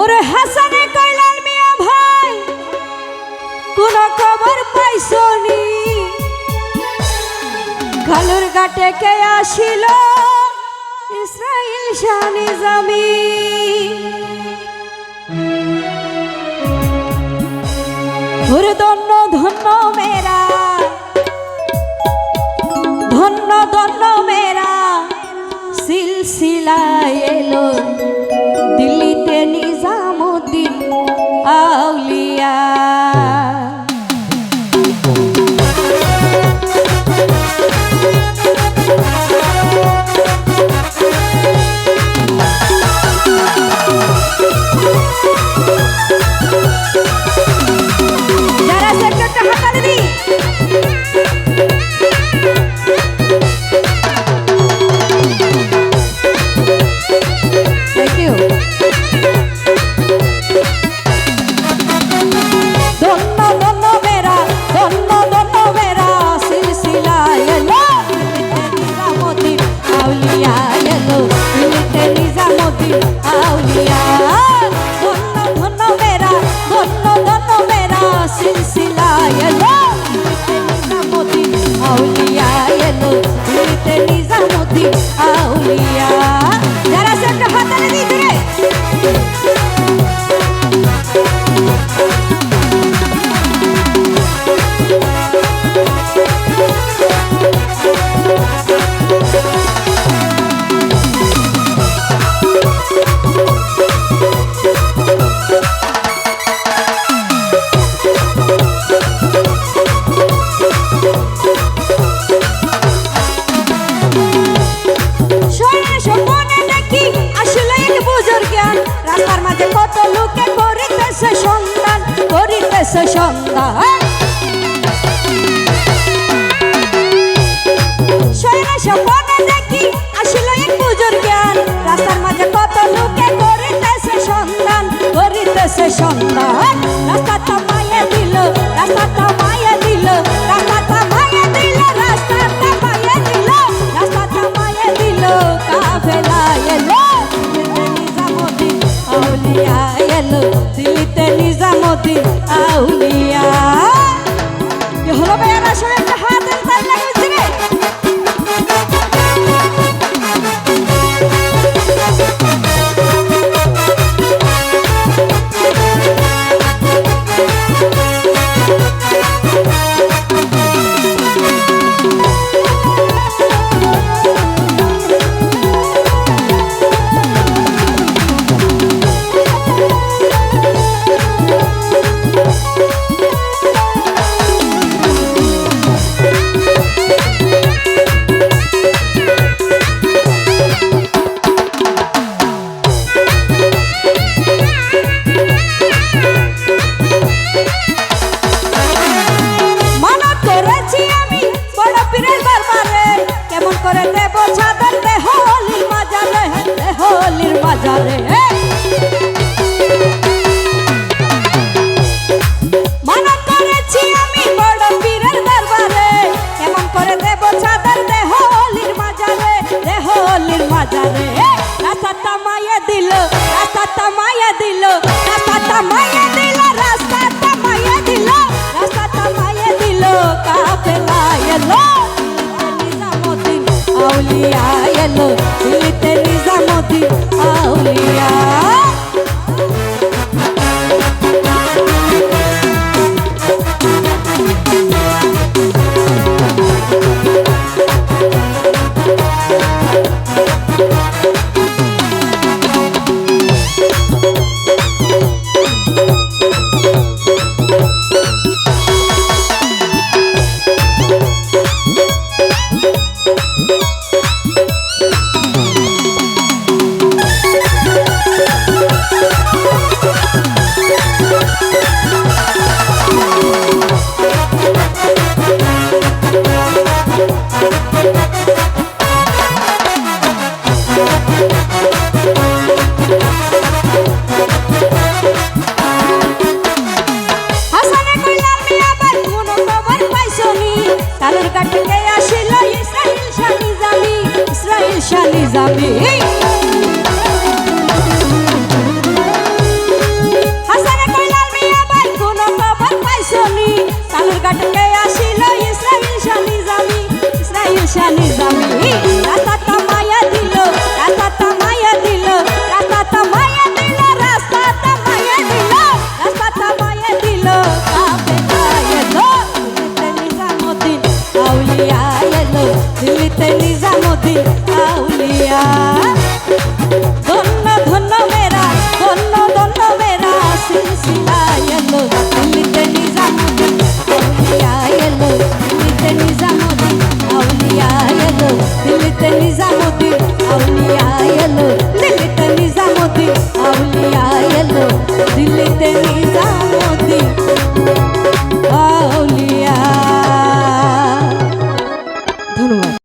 ওরে হাসানে কইলাল মিয়া ভাই কোন খবর পাইছনি খালুর ঘাটে কে আসিল ইসরাইল শাহ নিজামী ওরে ধন্য ধন্য মেরা ধন্য ধন্য মেরা সিলসিলা এলো দিল্লিতে নিজামুদ্দিন আউলিয়া সন্ধান স্বপ্নে দেখি আসিল এক বুজুর জ্ঞান রাস্তার মাঝে কত লোকে করিতেছে সন্ধান রাস্তা থামাইয়া দিল রাস্তা থামাইয়া দিল রাস্তা থামাইয়া দিল রাস্তা থামাইয়া দিল রাস্তা থামাইয়া দিল কাফেলা এলো নিজামুদ্দিন আউলিয়া এলো দিল্লিতে নিজামুদ্দিন আউলিয়া হলো ভাইয়ারা সবাই একটা হাতের তাল লাগাইছি রে মানা করেছি আমি বড় পীরের দরবারে কেমন করে দেব চাদর দেহলির মাজারে রাস্তা থামাইয়া দিল রাস্তা থামাইয়া দিল রাস্তা থামাইয়া দিল রাস্তা থামাইয়া দিল রাস্তা থামাইয়া দিল কাফেলা এলো নিজামুদ্দিন আউলিয়া এলো দিল্লিতে নিজামুদ্দিন আউলিয়া আউলিয়া ধন্য ধন্য মেরা ধন্য ধন্য মেরা সিলসিলা এলো দিল্লিতে নিজামুদ্দিন আউলিয়া এলো দিল্লিতে নিজামুদ্দিন আউলিয়া এলো দিল্লিতে নিজামুদ্দিন আউলিয়া এলো দিল্লিতে নিজামুদ্দিন আউলিয়া এলো দিল্লিতে নিজামুদ্দিন